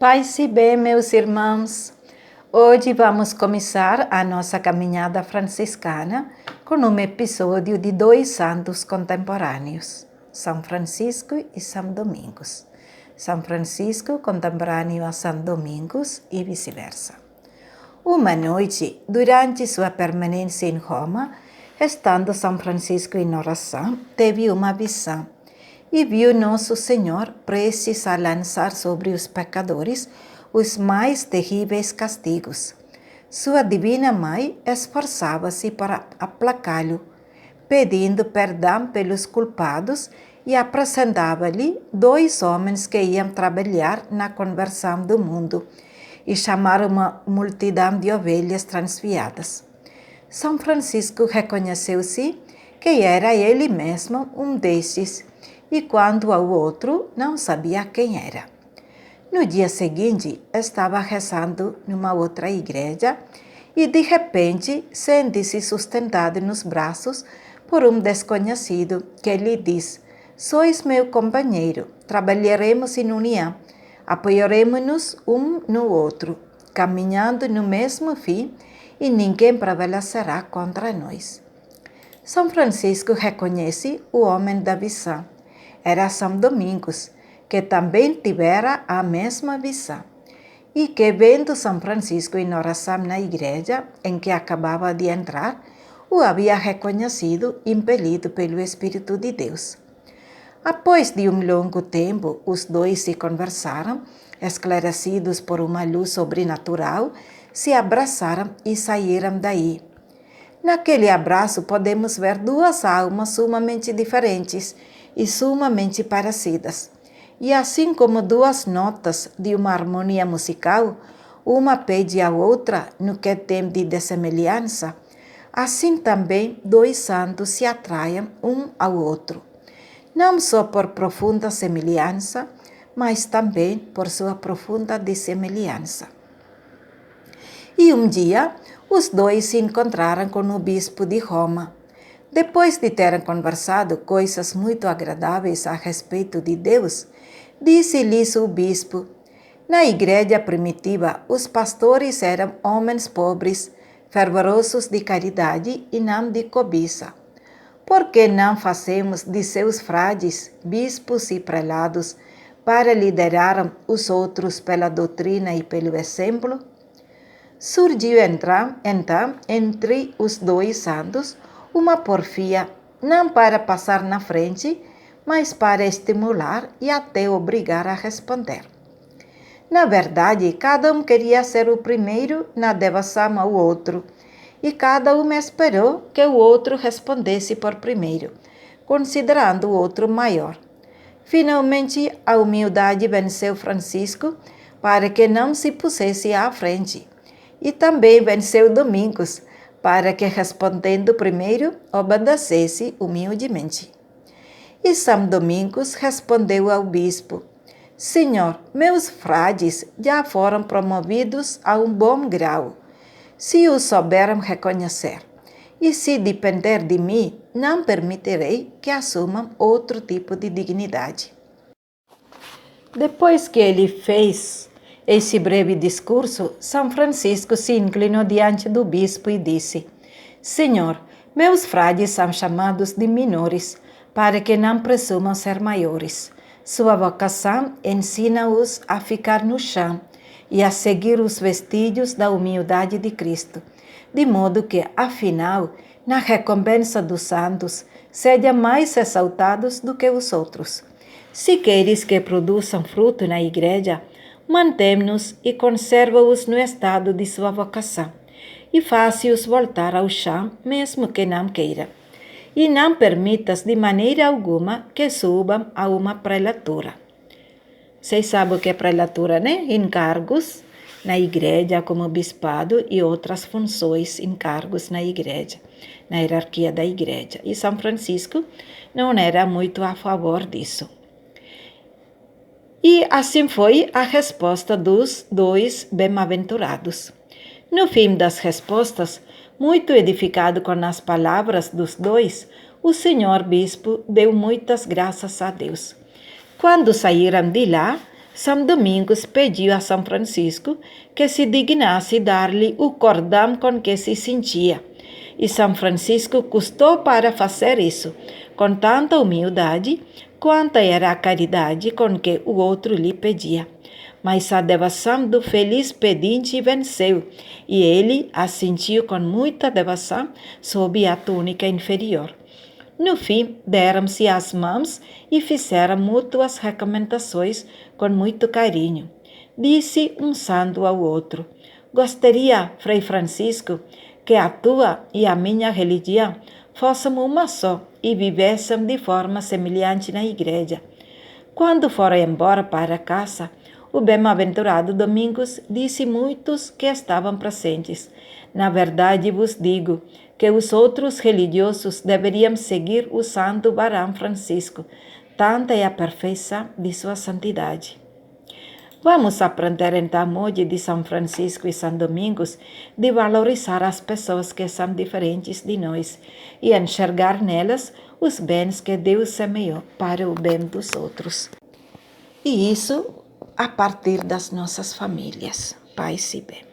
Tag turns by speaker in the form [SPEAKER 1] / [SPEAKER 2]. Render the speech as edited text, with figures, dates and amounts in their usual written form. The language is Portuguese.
[SPEAKER 1] Paz e bem, meus irmãos. Hoje vamos começar a nossa caminhada franciscana com um episódio de dois santos contemporâneos, São Francisco e São Domingos. São Francisco contemporâneo a São Domingos e vice-versa. Uma noite, durante sua permanência em Roma, estando São Francisco em oração, teve uma visão e viu Nosso Senhor prestes a lançar sobre os pecadores os mais terríveis castigos. Sua Divina Mãe esforçava-se para aplacá-lo, pedindo perdão pelos culpados e apresentava-lhe dois homens que iam trabalhar na conversão do mundo e chamar uma multidão de ovelhas transviadas. São Francisco reconheceu-se que era ele mesmo um destes, e quanto ao outro, não sabia quem era. No dia seguinte, estava rezando numa outra igreja e, de repente, sente-se sustentado nos braços por um desconhecido que lhe diz: "Sois meu companheiro, trabalharemos em união, apoiaremos-nos um no outro, caminhando no mesmo fim, e ninguém prevalecerá contra nós." São Francisco reconhece o homem da visão. Era São Domingos, que também tivera a mesma visão, e que, vendo São Francisco em oração na igreja em que acabava de entrar, o havia reconhecido, impelido pelo Espírito de Deus. Após de um longo tempo, os dois se conversaram, esclarecidos por uma luz sobrenatural, se abraçaram e saíram daí. Naquele abraço podemos ver duas almas sumamente diferentes e sumamente parecidas. E assim como duas notas de uma harmonia musical, uma pede à outra no que tem de dessemelhança, assim também dois santos se atraem um ao outro, não só por profunda semelhança, mas também por sua profunda dessemelhança. E um dia, os dois se encontraram com o bispo de Roma. Depois de terem conversado coisas muito agradáveis a respeito de Deus, disse-lhes o bispo: "Na igreja primitiva, os pastores eram homens pobres, fervorosos de caridade e não de cobiça. Por que não fazemos de seus frades, bispos e prelados, para liderar os outros pela doutrina e pelo exemplo?" Surgiu então, entre os dois santos, uma porfia, não para passar na frente, mas para estimular e até obrigar a responder. Na verdade, cada um queria ser o primeiro na devoção ao outro, e cada um esperou que o outro respondesse por primeiro, considerando o outro maior. Finalmente, a humildade venceu Francisco para que não se pusesse à frente, e também venceu Domingos, para que, respondendo primeiro, obedecesse humildemente. E São Domingos respondeu ao bispo: "Senhor, meus frades já foram promovidos a um bom grau, se os souberam reconhecer, e se depender de mim, não permitirei que assumam outro tipo de dignidade." Depois que ele fez esse breve discurso, São Francisco se inclinou diante do bispo e disse: "Senhor, meus frades são chamados de menores, para que não presumam ser maiores. Sua vocação ensina-os a ficar no chão e a seguir os vestígios da humildade de Cristo, de modo que, afinal, na recompensa dos santos, sejam mais exaltados do que os outros. Se queres que produzam fruto na igreja, mantém-nos e conserva-os no estado de sua vocação, e faze-os voltar ao chão, mesmo que não queira. E não permitas de maneira alguma que subam a uma prelatura." Vocês sabem o que é prelatura, né? Encargos na igreja, como bispado e outras funções, encargos na igreja, na hierarquia da igreja. E São Francisco não era muito a favor disso. E assim foi a resposta dos dois bem-aventurados. No fim das respostas, muito edificado com as palavras dos dois, o senhor bispo deu muitas graças a Deus. Quando saíram de lá, São Domingos pediu a São Francisco que se dignasse dar-lhe o cordão com que se cingia. E São Francisco custou para fazer isso, com tanta humildade quanta era a caridade com que o outro lhe pedia. Mas a devoção do feliz pedinte venceu, e ele assentiu com muita devoção sob a túnica inferior. No fim, deram-se as mãos e fizeram mútuas recomendações com muito carinho. Disse um santo ao outro: Gostaria, Frei Francisco, que a tua e a minha religião fossem uma só e vivessem de forma semelhante na igreja. Quando foram embora para casa, o bem-aventurado Domingos disse muitos que estavam presentes: Na verdade vos digo que os outros religiosos deveriam seguir o santo varão Francisco. Tanta é a perfeição de sua santidade. Vamos aprender então hoje de São Francisco e São Domingos de valorizar as pessoas que são diferentes de nós e enxergar nelas os bens que Deus semeou para o bem dos outros. E isso a partir das nossas famílias. Paz e bem.